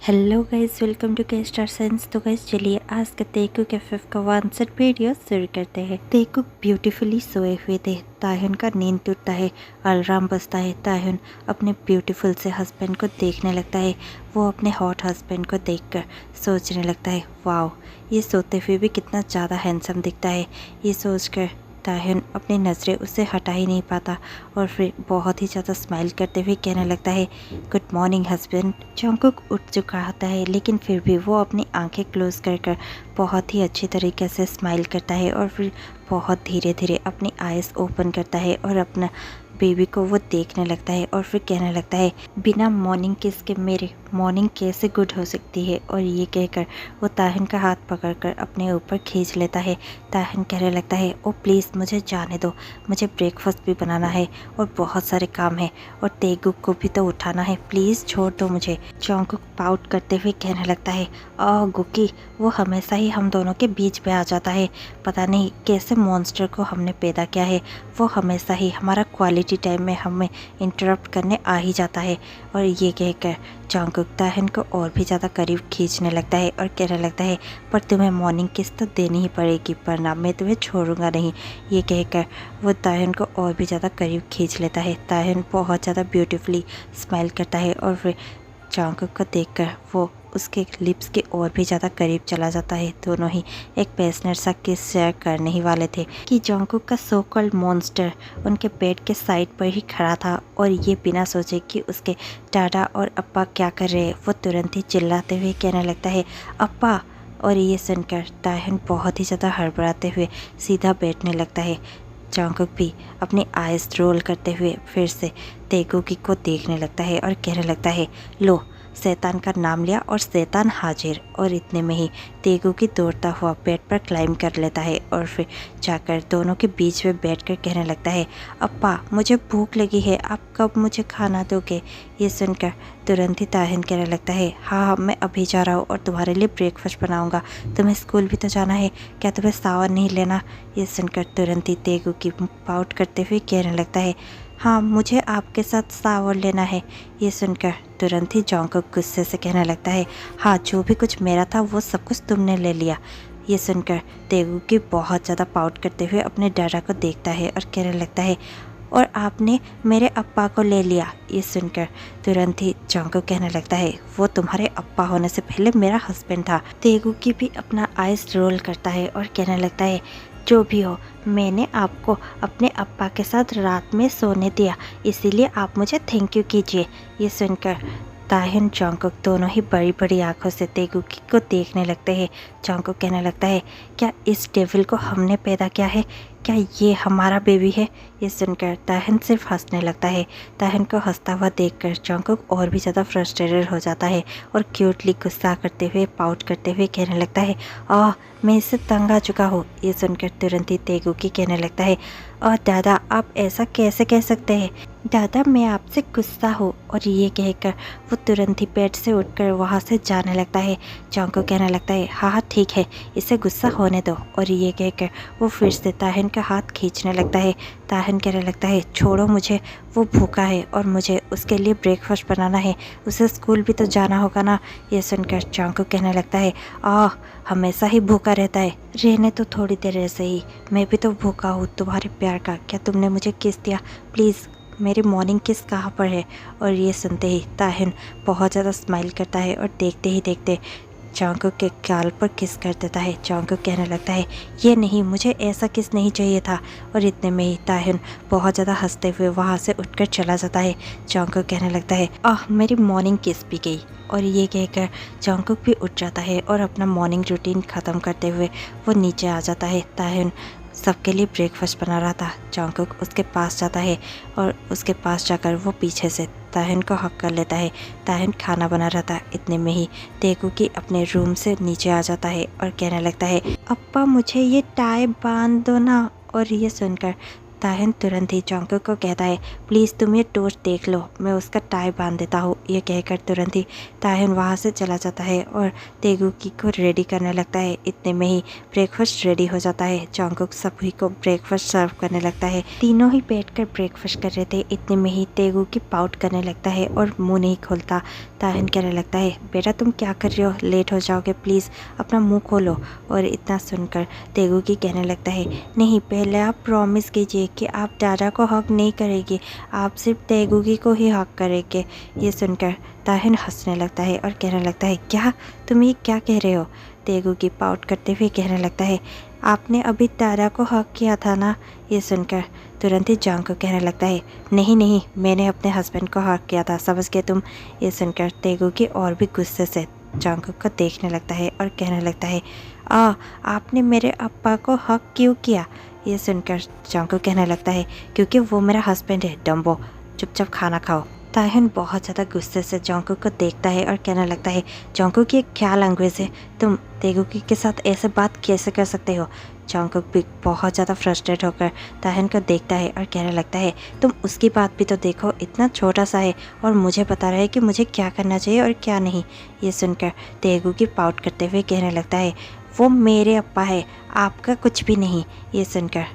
Hello guys, welcome to के star signs. तो guys चलिए आज का तेकुक एफएफ का आंसर वीडियो शुरू करते हैं। तेकुक ब्यूटीफुली सोए हुए थे। ताहुन का नींद टूटता है, अलार्म बजता है। ताहुन अपने ब्यूटीफुल से हस्बैंड को देखने लगता है। वो अपने हॉट हस्बैंड को देखकर सोचने लगता है, वाओ ये सोते हुए भी कितना ज़्यादा हैंडसम दिखता है। ये सोचकर ताहुन अपनी नज़रें उससे हटा ही नहीं पाता और फिर बहुत ही ज़्यादा स्माइल करते हुए कहने लगता है, गुड मॉर्निंग हस्बैंड। जंगकुक उठ चुका होता है लेकिन फिर भी वो अपनी आंखें क्लोज कर कर बहुत ही अच्छी तरीके से स्माइल करता है और फिर बहुत धीरे धीरे अपनी आइज़ ओपन करता है और अपना बेबी को वो देखने लगता है और फिर कहने लगता है, बिना मॉर्निंग किस के मेरे मॉर्निंग कैसे गुड हो सकती है। और ये कहकर वो ताहिन का हाथ पकड़कर अपने ऊपर खींच लेता है। ताहिन कहने लगता है, ओ प्लीज़ मुझे जाने दो, मुझे ब्रेकफास्ट भी बनाना है और बहुत सारे काम है और तेगुक को भी तो उठाना है, प्लीज़ छोड़ दो मुझे। जंगकुक पाउट करते हुए कहने लगता है, ओह गुकी, वो हमेशा ही हम दोनों के बीच में आ जाता है। पता नहीं कैसे मॉन्स्टर को हमने पैदा किया है, वो हमेशा ही हमारा क्वालिटी टाइम में हमें इंटरप्ट करने आ ही जाता है। और ये कहकर जंगकुक ताहिन को और भी ज़्यादा करीब खींचने लगता है और कहने लगता है, पर तुम्हें मॉर्निंग किस तो देनी ही पड़ेगी, वरना मैं तुम्हें छोड़ूंगा नहीं। ये कहकर वो ताहिन को और भी ज़्यादा करीब खींच लेता है। ताहिन बहुत ज़्यादा ब्यूटीफुली स्माइल करता है और फिर जंगकुक को देखकर वो उसके लिप्स के और भी ज़्यादा करीब चला जाता है। दोनों ही एक पैशनेट सा किस शेयर करने ही वाले थे कि जंगकुक का सो कॉल्ड मॉन्स्टर उनके बेड के साइड पर ही खड़ा था और ये बिना सोचे कि उसके दादा और अप्पा क्या कर रहे हैं, वो तुरंत ही चिल्लाते हुए कहने लगता है, अप्पा। और ये सुनकर ताहिन बहुत ही ज़्यादा हड़बड़ाते हुए सीधा बैठने लगता है। जंगकुक भी अपनी आइज़ रोल करते हुए फिर से तेगुकी को देखने लगता है और कहने लगता है, लो शैतान का नाम लिया और शैतान हाजिर। और इतने में ही तेगुकी दौड़ता हुआ बेड पर क्लाइम कर लेता है और फिर जाकर दोनों के बीच में बैठकर कहने लगता है, अप्पा मुझे भूख लगी है, आप कब मुझे खाना दोगे। ये सुनकर तुरंत ही ताहिन कहने लगता है, हाँ मैं अभी जा रहा हूँ और तुम्हारे लिए ब्रेकफास्ट बनाऊँगा, तुम्हें स्कूल भी तो जाना है, क्या तुम्हें शावर नहीं लेना। ये सुनकर तुरंत ही तेगुकी पाउट करते हुए कहने लगता है, हाँ मुझे आपके साथ शावर लेना है। ये सुनकर तुरंत ही जंगकुक गुस्से से कहने लगता है, हाँ जो भी कुछ मेरा था वो सब कुछ तुमने ले लिया। ये सुनकर तेगुकी बहुत ज़्यादा पाउट करते हुए अपने दादा को देखता है और कहने लगता है, और आपने मेरे अप्पा को ले लिया। ये सुनकर तुरंत ही जंगकुक कहने लगता है, वो तुम्हारे अप्पा होने से पहले मेरा हस्बैंड था। तेगुकी भी अपना आइज रोल करता है और कहने लगता है, जो भी हो मैंने आपको अपने अप्पा के साथ रात में सोने दिया, इसीलिए आप मुझे थैंक यू कीजिए। ये सुनकर ताहिन जंगकुक दोनों ही बड़ी बड़ी आंखों से तेगुकी को देखने लगते हैं। जंगकुक कहने लगता है, क्या इस डेविल को हमने पैदा किया है, क्या ये हमारा बेबी है। ये सुनकर ताहिन सिर्फ हंसने लगता है। ताहिन को हंसता हुआ देखकर जंगकुक और भी ज़्यादा फ्रस्ट्रेटेड हो जाता है और क्यूटली गुस्सा करते हुए पाउट करते हुए कहने लगता है, आह मैं इससे तंग आ चुका हूँ। ये सुनकर तुरंत ही तेगुकी कहने लगता है, और दादा आप ऐसा कैसे कह सकते हैं, दादा मैं आपसे गुस्सा हूँ। और ये कहकर वो तुरंत ही बेड से उठकर वहाँ से जाने लगता है। जंगकुक कहने लगता है, हाँ हाँ ठीक है, इसे गुस्सा होने दो। और ये कहकर वो फिर से ताहिन का हाथ खींचने लगता है। ताहिन कहने लगता है, छोड़ो मुझे, वो भूखा है और मुझे उसके लिए ब्रेकफास्ट बनाना है, उसे स्कूल भी तो जाना होगा ना। ये सुनकर जंगकुक कहने लगता है, आह हमेशा ही भूखा रहता है, रहने तो थोड़ी देर ऐसे ही, मैं भी तो भूखा हूँ तुम्हारे प्यार का, क्या तुमने मुझे किस दिया, प्लीज़ मेरी मॉर्निंग किस कहाँ पर है। और ये सुनते ही ताहिन बहुत ज़्यादा स्माइल करता है और देखते ही देखते जंगकुक के गाल पर किस कर देता है। जंगकुक कहने लगता है, ये नहीं, मुझे ऐसा किस नहीं चाहिए था। और इतने में ही ताहिन बहुत ज़्यादा हंसते हुए वहाँ से उठकर चला जाता है। जंगकुक कहने लगता है, आह मेरी मॉर्निंग किस भी गई। और ये कहकर जंगकुक भी उठ जाता है और अपना मॉर्निंग रूटीन ख़त्म करते हुए वो नीचे आ जाता है। ताहिन सबके लिए ब्रेकफास्ट बना रहा था। जंगकुक उसके पास जाता है और उसके पास जाकर वो पीछे से ताहिन को हक कर लेता है। ताहिन खाना बना रहा था। इतने में ही तेगुकी अपने रूम से नीचे आ जाता है और कहने लगता है, अप्पा मुझे ये टाई बांध दो ना। और ये सुनकर ताहिन तुरंत ही जंगकुक को कहता है, प्लीज़ तुम ये टोस्ट देख लो, मैं उसका टाई बांध देता हूँ। ये कहकर तुरंत ही ताहिन वहाँ से चला जाता है और तेगुकी को रेडी करने लगता है। इतने में ही ब्रेकफास्ट रेडी हो जाता है। जंगकुक सभी को ब्रेकफास्ट सर्व करने लगता है। तीनों ही बैठकर ब्रेकफास्ट कर रहे थे। इतने में ही तेगुकी पाउट करने लगता है और मुँह नहीं खोलता। ताहिन कहने लगता है, बेटा तुम क्या कर रहे हो, लेट हो जाओगे, प्लीज़ अपना मुंह खोलो। और इतना सुनकर तेगुकी कहने लगता है, नहीं, पहले आप प्रॉमिस कीजिए कि आप दादा को हक नहीं करेंगे, आप सिर्फ तेगुकी को ही हक करेंगे। ये सुनकर ताहिन हंसने लगता है और कहने लगता है, क्या तुम ये क्या कह रहे हो। तेगुकी पाउट करते हुए कहने लगता है, आपने अभी दादा को हक किया था ना। ये सुनकर तुरंत ही जांगकुक कहने लगता है, नहीं नहीं, मैंने अपने हस्बैंड को हक किया था, समझ गए तुम। ये सुनकर तेगुकी और भी गुस्से से जांगकुक को देखने लगता है और कहने लगता है, आपने मेरे अप्पा को हक क्यों किया। ये सुनकर जांगकुक कहने लगता है, क्योंकि वो मेरा हस्बैंड है, डम्बो, चुपचाप खाना खाओ। ताहिन बहुत ज़्यादा गुस्से से जांगकुक को देखता है और कहने लगता है, जांगकुक ये क्या लैंग्वेज है, तुम तेगुकी के साथ ऐसे बात कैसे कर सकते हो। जांगकुक भी बहुत ज़्यादा फ्रस्ट्रेट होकर ताहिन को देखता है और कहने लगता है, तुम उसकी बात भी तो देखो, इतना छोटा सा है और मुझे बता रहा है कि मुझे क्या करना चाहिए और क्या नहीं। ये सुनकर तेगुकी पाउट करते हुए कहने लगता है, वो मेरे अप्पा है, आपका कुछ भी नहीं। ये सुनकर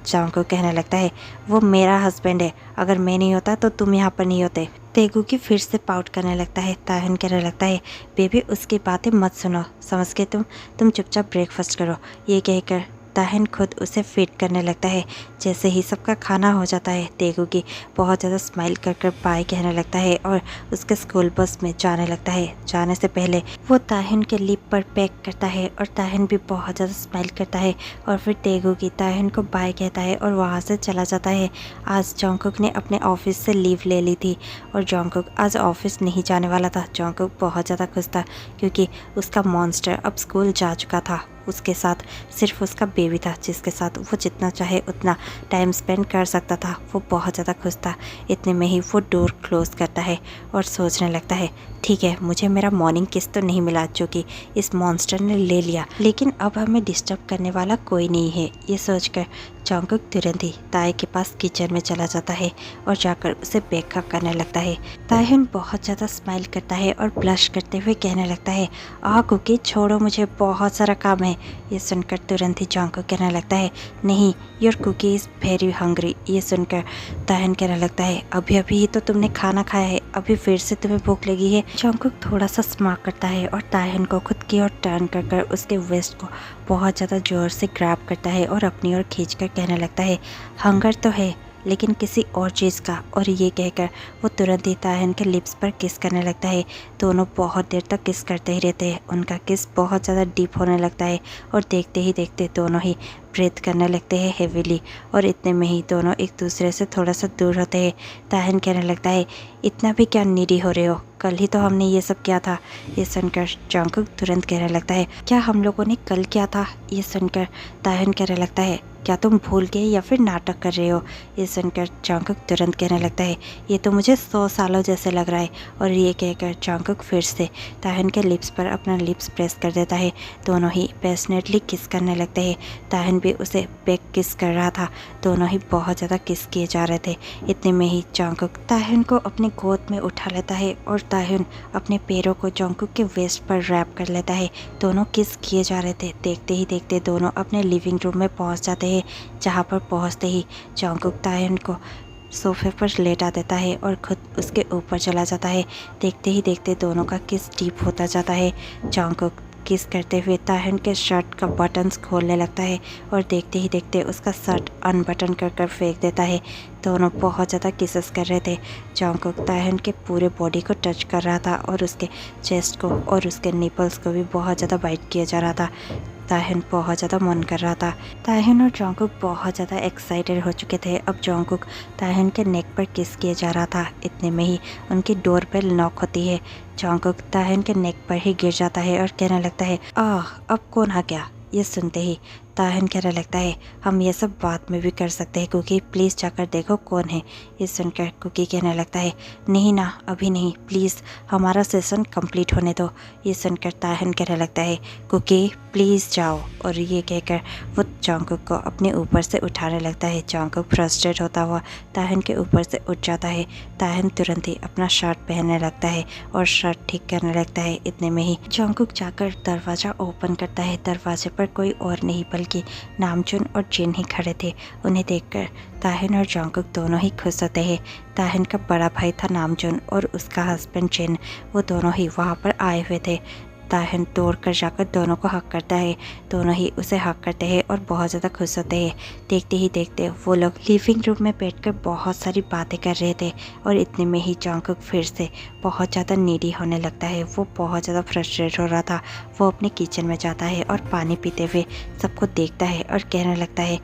जांगकुक कहने लगता है, वो मेरा हस्बैंड है, अगर मैं नहीं होता तो तुम यहाँ पर नहीं होते। तेगुकी फिर से पाउट करने लगता है। ताहिन कहने लगता है, बेबी उसकी बातें मत सुनो, समझ गए तुम चुपचाप ब्रेकफास्ट करो। ये कहकर ताहिन खुद उसे फीड करने लगता है। जैसे ही सबका खाना हो जाता है, तेगुकी बहुत ज़्यादा स्माइल कर कर बाय कहने लगता है और उसके स्कूल बस में जाने लगता है। जाने से पहले वो ताहिन के लिप पर पैक करता है और ताहिन भी बहुत ज़्यादा स्माइल करता है और फिर तेगुकी ताहिन को बाय कहता है और वहाँ से चला जाता है। आज जांगकुक ने अपने ऑफिस से लीव ले ली थी और जांगकुक आज ऑफिस नहीं जाने वाला था। जांगकुक बहुत ज़्यादा खुश था क्योंकि उसका मॉन्स्टर अब स्कूल जा चुका था। उसके साथ सिर्फ उसका बेबी था जिसके साथ वो जितना चाहे उतना टाइम स्पेंड कर सकता था। वो बहुत ज़्यादा खुश था। इतने में ही वो डोर क्लोज़ करता है और सोचने लगता है, ठीक है, मुझे मेरा मॉर्निंग किस तो नहीं मिला जो कि इस मॉन्स्टर ने ले लिया, लेकिन अब हमें डिस्टर्ब करने वाला कोई नहीं है। ये सोचकर जांगकुक तुरंत ही ताई के पास किचन में चला जाता है और जाकर उसे बेकअप करने लगता है। ताहिन बहुत ज़्यादा स्माइल करता है और ब्लश करते हुए कहने लगता है, कुकी छोड़ो, मुझे बहुत सारा काम है। ये सुनकर तुरंत ही जांगकुक कहने लगता है, नहीं, your cookie is very hungry. ये सुनकर ताहिन कहने लगता है, अभी अभी ही तो तुमने खाना खाया है, अभी फिर से तुम्हें भूख लगी है। जांगकुक थोड़ा सा स्मार्ट करता है और ताहिन को खुद की ओर टर्न कर कर उसके वेस्ट को बहुत ज़्यादा जोर से ग्रैब करता है और अपनी ओर खींचकर कहने लगता है, हंगर तो है लेकिन किसी और चीज़ का। और ये कहकर वो तुरंत ही ताहिन के लिप्स पर किस करने लगता है। दोनों बहुत देर तक किस करते ही रहते हैं। उनका किस बहुत ज़्यादा डीप होने लगता है और देखते ही देखते दोनों ही ब्रीथ करने लगते हैं हेवीली। और इतने में ही दोनों एक दूसरे से थोड़ा सा दूर होते हैं। ताहिन कहने लगता है, इतना भी क्या नीडी हो रहे हो, कल ही तो हमने ये सब किया था। ये सुनकर जांगकुक तुरंत कहने लगता है, क्या हम लोगों ने कल किया था। ये सुनकर ताहिन कहने लगता है, क्या तुम भूल गए या फिर नाटक कर रहे हो। ये सुनकर जांगकुक तुरंत कहने लगता है, ये तो मुझे 100 सालों जैसे लग रहा है। और ये कहकर जांगकुक फिर से ताहिन के लिप्स पर अपना लिप्स प्रेस कर देता है। दोनों ही पैशनेटली किस करने लगते हैं। ताहिन भी उसे बैक किस कर रहा था। दोनों ही बहुत ज़्यादा किस किए जा रहे थे। इतने में ही जांगकुक ताहिन को अपने गोद में उठा लेता है और ताहिन अपने पैरों को जांगकुक के वेस्ट पर रैप कर लेता है। दोनों किस किए जा रहे थे। देखते ही देखते दोनों अपने लिविंग रूम में पहुंच जाते हैं, जहां पर पहुंचते ही जांगकुक ताहिन को सोफे पर लेटा देता है और खुद उसके ऊपर चला जाता है। देखते ही देखते दोनों का किस डीप होता जाता है। जांगकुक किस करते हुए ताहिन के शर्ट का बटन्स खोलने लगता है और देखते ही देखते उसका शर्ट अनबटन कर कर फेंक देता है। दोनों बहुत ज़्यादा किसेस कर रहे थे। जांगकुक ताहिन के पूरे बॉडी को टच कर रहा था और उसके चेस्ट को और उसके निपल्स को भी बहुत ज़्यादा बाइट किया जा रहा था। ताहिन बहुत ज़्यादा मन कर रहा था। ताहिन और जांगकुक बहुत ज़्यादा एक्साइटेड हो चुके थे। अब जांगकुक ताहिन के नेक पर किस किया जा रहा था। इतने में ही उनकी डोर बेल नॉक होती है। जांगकुक ताहिन के नेक पर ही गिर जाता है और कहने लगता है, अब कौन आ गया। ये सुनते ही ताहिन कहने लगता है, हम ये सब बाद में भी कर सकते हैं कुकी, प्लीज़ जाकर देखो कौन है। ये सुनकर कुकी कहने लगता है, नहीं ना, अभी नहीं, प्लीज़ हमारा सेशन कंप्लीट होने दो। ये सुनकर ताहिन कहने लगता है, कुकी प्लीज़ जाओ। और ये कहकर वो जांगकुक को अपने ऊपर से उठाने लगता है। जांगकुक फ्रस्ट्रेट होता हुआ ताहिन के ऊपर से उठ जाता है। ताहिन तुरंत ही अपना शर्ट पहनने लगता है और शर्ट ठीक करने लगता है। इतने में ही जांगकुक जाकर दरवाज़ा ओपन करता है। दरवाजे पर कोई और नहीं बल्कि नामजून और जिन ही खड़े थे। उन्हें देखकर ताहिन और जंगकुक दोनों ही खुश होते हैं। ताहिन का बड़ा भाई था नामजून और उसका हस्बैंड जिन, वो दोनों ही वहाँ पर आए हुए थे। ताहिन दौड़ कर जाकर दोनों को हक करता है। दोनों ही उसे हक करते हैं और बहुत ज़्यादा खुश होते हैं। देखते ही देखते वो लोग लिविंग रूम में बैठकर बहुत सारी बातें कर रहे थे और इतने में ही जंगकुक फिर से बहुत ज़्यादा नीडी होने लगता है। वो बहुत ज़्यादा फ्रस्ट्रेट हो रहा था। वो अपने किचन में जाता है और पानी पीते हुए सबको देखता है और कहने लगता है,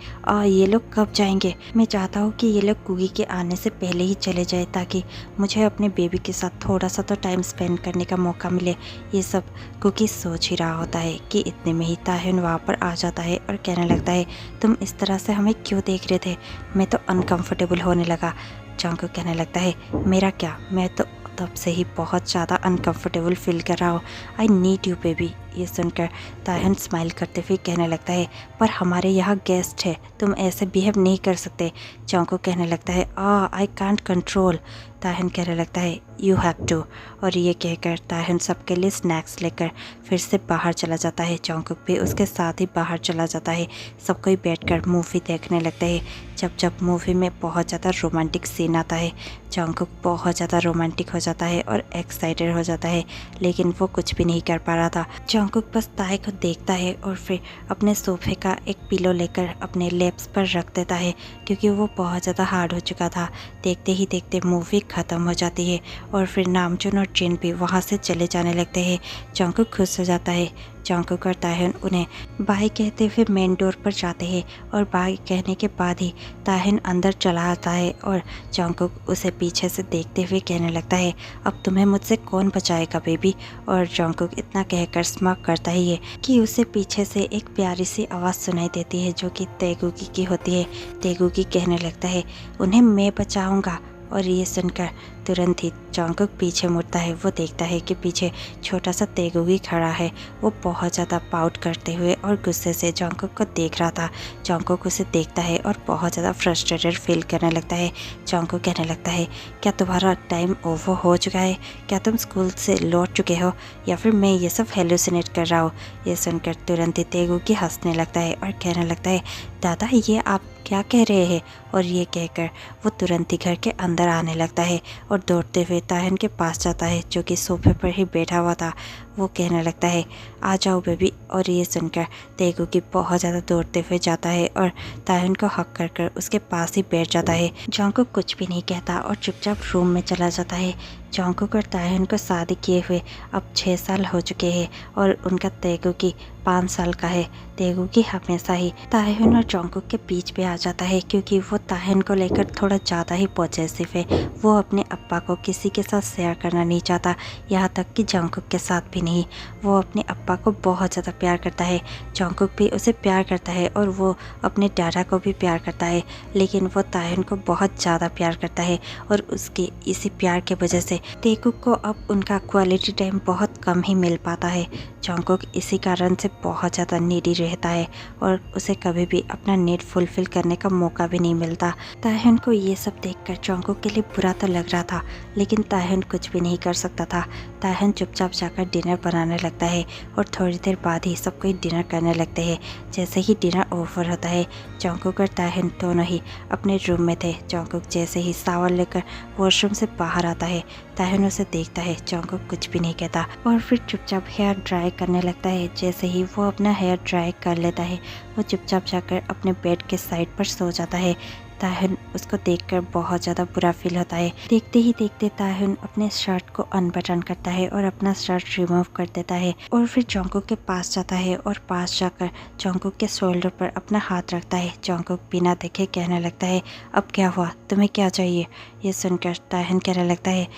ये लोग कब जाएंगे? मैं चाहता हूँ कि ये लोग कुकी के आने से पहले ही चले जाए ताकि मुझे अपने बेबी के साथ थोड़ा सा तो टाइम स्पेंड करने का मौका मिले। ये सब कुकी सोच ही रहा होता है कि इतने में ही ताहिन वहाँ पर आ जाता है और कहने लगता है, तुम इस तरह से हमें क्यों देख रहे थे? मैं तो अनकंफर्टेबल होने लगा। जंगकुक कहने लगता है, मेरा क्या, मैं तो तब से ही बहुत ज़्यादा अनकंफर्टेबल फील कर रहा हूँ। I need you baby. ये सुनकर ताहिन स्माइल करते हुए कहने लगता है, पर हमारे यहाँ गेस्ट है, तुम ऐसे बिहेव नहीं कर सकते। जंगकुक कहने लगता है, आई कांट कंट्रोल। ताहिन कहने लगता है, यू हैव टू। और ये कहकर ताहिन सबके लिए स्नैक्स लेकर फिर से बाहर चला जाता है। जंगकुक भी उसके साथ ही बाहर चला जाता है। सब कोई बैठकर मूवी देखने लगते हैं। जब जब मूवी में बहुत ज़्यादा रोमांटिक सीन आता है, जंगकुक बहुत ज़्यादा रोमांटिक हो जाता है और एक्साइटेड हो जाता है, लेकिन वो कुछ भी नहीं कर पा रहा था। जंगकुक बस ताए को देखता है और फिर अपने सोफे का एक पिलो लेकर अपने लेप्स पर रख देता है, क्योंकि वो बहुत ज़्यादा हार्ड हो चुका था। देखते ही देखते मूवी ख़त्म हो जाती है और फिर नामजून और जिन भी वहाँ से चले जाने लगते हैं। जंगकुक खुश हो जाता है। जंगकुक और ताहिन उन्हें बाय कहते हुए मेन डोर पर जाते हैं और बाय कहने के बाद ही ताहिन अंदर चला आता है और जंगकुक उसे पीछे से देखते हुए कहने लगता है, अब तुम्हें मुझसे कौन बचाएगा बेबी? और जंगकुक इतना कहकर स्माइल करता ही है कि उसे पीछे से एक प्यारी सी आवाज़ सुनाई देती है जो कि तेगुकी की होती है। तेगुकी कहने लगता है, उन्हें मैं बचाऊंगा। और ये सुनकर तुरंत ही जंगकुक पीछे मुड़ता है। वो देखता है कि पीछे छोटा सा तेगुकी खड़ा है। वो बहुत ज़्यादा पाउट करते हुए और गुस्से से जंगकुक को देख रहा था। जंगकुक उसे देखता है और बहुत ज़्यादा फ्रस्ट्रेटेड फील करने लगता है। जंगकुक कहने लगता है, क्या तुम्हारा टाइम ओवर हो चुका है? क्या तुम स्कूल से लौट चुके हो या फिर मैं ये सब हेलुसिनेट कर रहा हूँ? ये सुनकर तुरंत ही तेगुकी हंसने लगता है और कहने लगता है, दादा ये आप क्या कह रहे हैं? और ये कहकर वो तुरंत ही घर के अंदर आने लगता है और दौड़ते हुए ताहिन के पास जाता है जो कि सोफे पर ही बैठा हुआ था। वो कहने लगता है, आ जाओ बेबी। और ये सुनकर तेगुकी बहुत ज़्यादा दौड़ते हुए जाता है और ताहिन को हक कर कर उसके पास ही बैठ जाता है। जंगकुक कुछ भी नहीं कहता और चुपचाप रूम में चला जाता है। जंगकुक और ताहिन को शादी किए हुए अब 6 साल हो चुके हैं और उनका तेगुकी 5 साल का है। तेगुकी हमेशा ही ताहिन और जंगकुक के बीच पे आ जाता है क्योंकि वो ताहिन को लेकर थोड़ा ज़्यादा ही पॉजेसिव है। वो अपने अप्पा को किसी के साथ शेयर करना नहीं चाहता, यहाँ तक कि जंगकुक के साथ भी नहीं। वो अपने अप्पा को बहुत ज़्यादा प्यार करता है। जंगकुक भी उसे प्यार करता है और वो अपने डाडा को भी प्यार करता है, लेकिन वो ताहिन को बहुत ज़्यादा प्यार करता है और उसके इसी प्यार के वजह से तेगुक को अब उनका क्वालिटी टाइम बहुत कम ही मिल पाता है। जंगकुक इसी कारण से बहुत ज़्यादा नीडी रहता है और उसे कभी भी अपना नीड फुलफिल करने का मौका भी नहीं मिलता। ताहिन को ये सब देखकर जंगकुक के लिए बुरा तो लग रहा था, लेकिन ताहिन कुछ भी नहीं कर सकता था। ताहिन चुपचाप जाकर डिनर बनाने लगता है और थोड़ी देर बाद ही सब कोई डिनर करने लगते हैं। जैसे ही डिनर ओवर होता है, जंगकुक और ताहिन दोनों ही अपने रूम में थे। जंगकुक जैसे ही शावर लेकर वॉशरूम से बाहर आता है, ताहिन उसे देखता है। जंगकुक कुछ भी नहीं कहता और फिर चुपचाप हेयर ड्राई करने लगता है। जैसे ही वो अपना हेयर ड्राई कर लेता है, वो चुपचाप जाकर अपने बेड के साइड पर सो जाता है। ताहिन उसको देखकर बहुत ज़्यादा बुरा फील होता है। देखते ही देखते ताहिन अपने शर्ट को अनबटन करता है और अपना शर्ट रिमूव कर देता है और फिर जंगकुक के पास जाता है और पास जाकर जंगकुक के शोल्डर पर अपना हाथ रखता है। जंगकुक बिना देखे कहने लगता है, अब क्या हुआ, तुम्हें क्या चाहिए? ये सुनकर ताहिन कहने लगता है,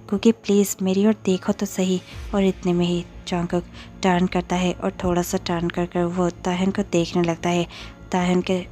क्योंकि प्लीज़ मेरी ओर देखो तो सही। और इतने में ही जंगकुक टर्न करता है और थोड़ा सा टर्न कर वो ताहिन को देखने लगता है। ताहिन के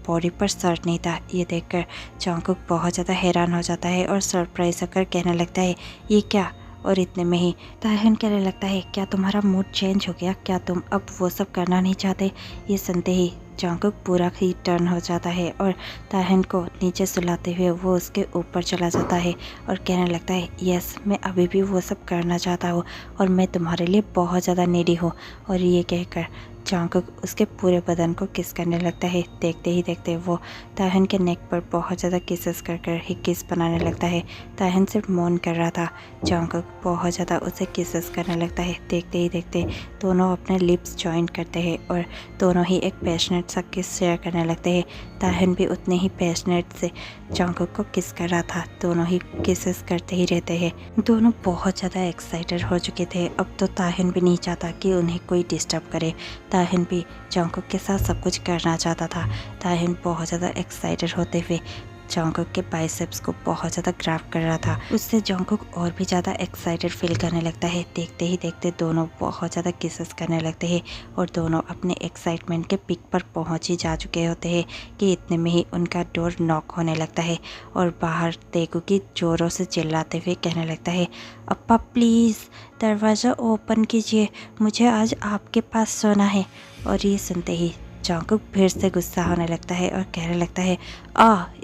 बॉडी पर शर्ट नहीं था। ये देखकर जंगकुक बहुत ज़्यादा हैरान हो जाता है और सरप्राइज होकर कहने लगता है, ये क्या? और इतने में ही ताहिन कहने लगता है, क्या तुम्हारा मूड चेंज हो गया? क्या तुम अब वो सब करना नहीं चाहते? ये सुनते ही जंगकुक पूरा ही टर्न हो जाता है और ताहन को नीचे सुलाते हुए वो उसके ऊपर चला जाता है और कहने लगता है, यस, मैं अभी भी वो सब करना चाहता हूँ और मैं तुम्हारे लिए बहुत ज़्यादा नीडी हूँ। और ये कहकर जंगकुक उसके पूरे बदन को किस करने लगता है। देखते ही देखते वो ताहन के नेक पर बहुत ज़्यादा किसेस कर ही किस बनाने लगता है। ताहन सिर्फ मौन कर रहा था, जंगकुक बहुत ज़्यादा उसे किसेस करने लगता है। देखते ही देखते दोनों अपने लिप्स जॉइन करते हैं और दोनों ही एक पैशनेट सा किस शेयर करने लगते हैं। ताहन भी उतने ही पैशनेट से जंगकुक को किस कर रहा था। दोनों ही किसेस करते ही रहते हैं। दोनों बहुत ज़्यादा एक्साइटेड हो चुके थे। अब तो ताहन भी नहीं चाहता कि उन्हें कोई डिस्टर्ब करे। ताहन भी जंगकुक के साथ सब कुछ करना चाहता था। ताहन बहुत ज़्यादा एक्साइटेड होते हुए जंगकुक के बाइसेप्स को बहुत ज़्यादा ग्रैब कर रहा था। उससे जंगकुक और भी ज़्यादा एक्साइटेड फील करने लगता है। देखते ही देखते दोनों बहुत ज़्यादा किसेस करने लगते हैं और दोनों अपने एक्साइटमेंट के पीक पर पहुंच ही जा चुके होते हैं कि इतने में ही उनका डोर नॉक होने लगता है और बाहर तेगुकी जोरों से चिल्लाते हुए कहने लगता है, अप्पा प्लीज़ दरवाज़ा ओपन कीजिए, मुझे आज आपके पास सोना है। और ये सुनते ही जंगकुक फिर से गुस्सा होने लगता है और कहने लगता है,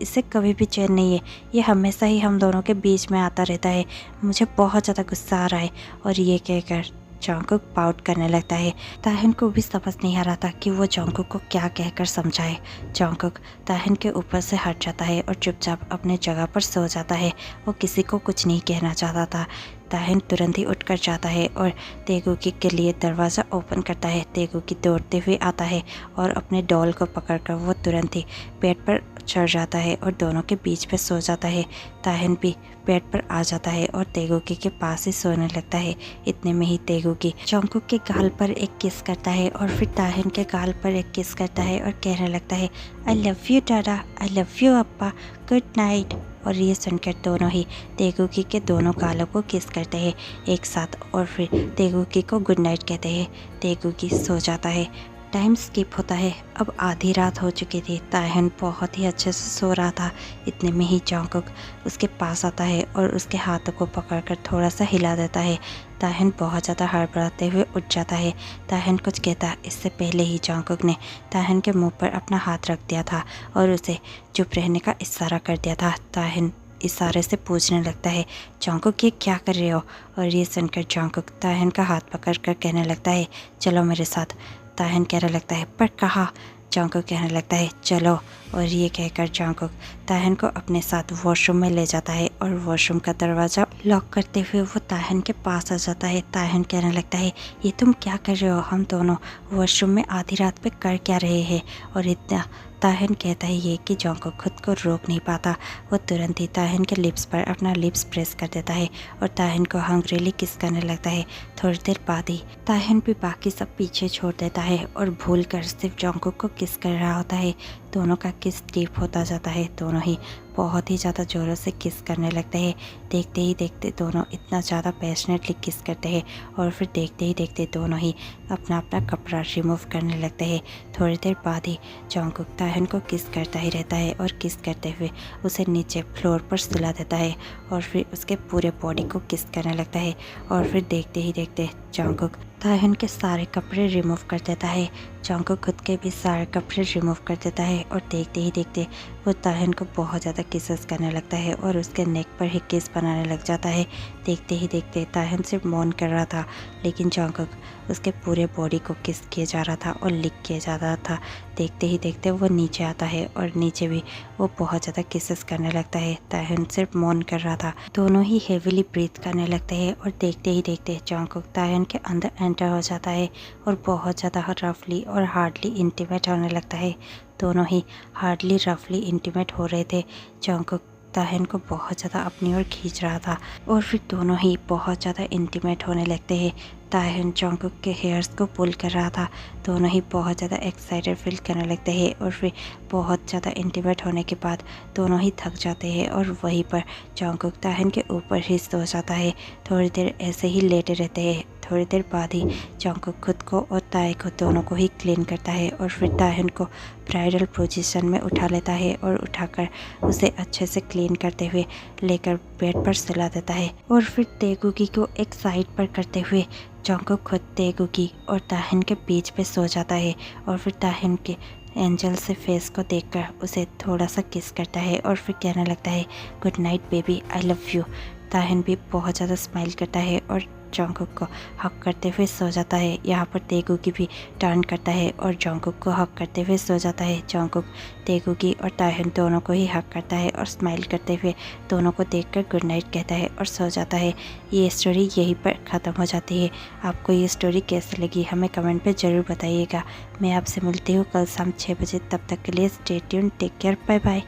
इसे कभी भी चैन नहीं है, ये हमेशा ही हम दोनों के बीच में आता रहता है, मुझे बहुत ज़्यादा गुस्सा आ रहा है। और ये कहकर जंगकुक पाउट करने लगता है। ताहन को भी समझ नहीं आ रहा था कि वो जंगकुक को क्या कहकर समझाए। जंगकुक ताहन के ऊपर से हट जाता है और चुपचाप अपने जगह पर सो जाता है। वो किसी को कुछ नहीं कहना चाहता था। ताहन तुरंत ही उठकर जाता है और तेगुकी के लिए दरवाज़ा ओपन करता है। तेगुकी दौड़ते हुए आता है और अपने डॉल को पकड़कर वो तुरंत ही बेड पर चढ़ जाता है और दोनों के बीच पे सो जाता है। ताहन भी बेड पर आ जाता है और तेगुकी के पास ही सोने लगता है। इतने में ही तेगुकी जंगकुक के गाल पर एक किस करता है और फिर ताहन के गाल पर एक किस करता है और कहने लगता है, आई लव यू दादा, आई love you Appa, good night. और ये सुनकर दोनों ही तेगुकी के दोनों गालों को किस करते हैं एक साथ और फिर तेगुकी को गुड नाइट कहते हैं। तेगुकी सो जाता है। टाइम स्किप होता है। अब आधी रात हो चुकी थी। ताहन बहुत ही अच्छे से सो रहा था। इतने में ही जंगकुक उसके पास आता है और उसके हाथों को पकड़कर थोड़ा सा हिला देता है। ताहन बहुत ज़्यादा हड़बड़ाते हुए उठ जाता है। ताहन कुछ कहता इससे पहले ही जंगकुक ने ताहन के मुंह पर अपना हाथ रख दिया था और उसे चुप रहने का इशारा कर दिया था। ताहन इशारे से पूछने लगता है, जंगकुक ये क्या कर रहे हो? और ये सुनकर जंगकुक ताहन का हाथ पकड़कर कहने लगता है, चलो मेरे साथ। ताहन कहने लगता है, पर कहाँ? जंगकुक कहने लगता है, चलो। और ये कहकर जंगकुक ताहन को अपने साथ वॉशरूम में ले जाता है और वॉशरूम का दरवाज़ा लॉक करते हुए वो ताहन के पास आ जाता है। ताहन कहने लगता है, ये तुम क्या कर रहे हो? हम दोनों वॉशरूम में आधी रात पे कर क्या रहे हैं? और इतना ताहन कहता है ये कि जंगकुक खुद को रोक नहीं पाता। वो तुरंत ही ताहन के लिप्स पर अपना लिप्स प्रेस कर देता है और ताहन को हंग्रीली किस करने लगता है। थोड़ी देर बाद ही ताहन भी बाकी सब पीछे छोड़ देता है और भूल कर सिर्फ जंगकुक को किस कर रहा होता है। दोनों का किस डीप होता जाता है। दोनों ही बहुत ही ज़्यादा ज़ोरों से किस करने लगते हैं। देखते ही देखते दोनों इतना ज़्यादा पैशनेटली किस करते हैं और फिर देखते ही देखते दोनों ही अपना अपना कपड़ा रिमूव करने लगते हैं। थोड़ी देर बाद ही जंगकुक ताहन को किस करता ही रहता है और किस करते हुए उसे नीचे फ्लोर पर सुला देता है और फिर उसके पूरे बॉडी को किस करने लगता है। और फिर देखते ही देखते जंगकुक ताहन के सारे कपड़े रिमूव कर देता है। जंगकुक खुद के भी सारे कपड़े रिमूव कर देता है और देखते ही देखते वो ताहन को बहुत ज़्यादा किसेस करने लगता है और उसके नेक पर ही किस बनाने लग जाता है। देखते ही देखते ताहन सिर्फ मौन कर रहा था, लेकिन जंगकुक उसके पूरे बॉडी को किस किए जा रहा था और लिक किए जा रहा था। देखते ही देखते वो नीचे आता है और नीचे भी वो बहुत ज़्यादा किसेस करने लगता है। ताहन सिर्फ मौन कर रहा था। दोनों ही हेविली ब्रीथ करने लगते हैं और देखते ही देखते जंगकुक ताहन के अंदर एंटर हो जाता है और बहुत ज़्यादा रफली और हार्डली इंटीमेट होने लगता है। दोनों ही हार्डली रफली इंटीमेट हो रहे थे। जंगकुक ताहन को बहुत ज़्यादा अपनी ओर खींच रहा था और फिर दोनों ही बहुत ज़्यादा इंटीमेट होने लगते हैं। ताहन जंगकुक के हेयर्स को पुल कर रहा था। दोनों ही बहुत ज़्यादा एक्साइटेड फील करने लगते हैं और फिर बहुत ज़्यादा इंटीमेट होने के बाद दोनों ही थक जाते हैं और वहीं पर जंगकुक ताहन के ऊपर ही सो जाता है। थोड़ी देर ऐसे ही लेटे रहते हैं। थोड़ी देर बाद ही जंगकुक खुद को और ताए को दोनों को ही क्लीन करता है और फिर ताहन को ब्राइडल पोजीशन में उठा लेता है और उठाकर उसे अच्छे से क्लीन करते हुए लेकर बेड पर सुला देता है और फिर तेगुकी को एक साइड पर करते हुए जंगकुक खुद तेगुकी और ताहिन के बीच पे सो जाता है और फिर ताहिन के एंजल से फेस को देखकर उसे थोड़ा सा किस करता है और फिर कहने लगता है good night baby, I love you. ताहिन भी बहुत ज़्यादा स्माइल करता है और जंगकुक को हक करते हुए सो जाता है। यहाँ पर तेगुकी भी टर्न करता है और जंगकुक को हक करते हुए सो जाता है। जंगकुक तेगुकी और ताहिन दोनों को ही हक करता है और स्माइल करते हुए दोनों को देखकर गुड नाइट कहता है और सो जाता है। ये स्टोरी यहीं पर ख़त्म हो जाती है। आपको ये स्टोरी कैसी लगी हमें कमेंट पे ज़रूर बताइएगा। मैं आपसे मिलती हूँ कल शाम 6 बजे। तब तक के लिए stay tuned, take care, bye bye.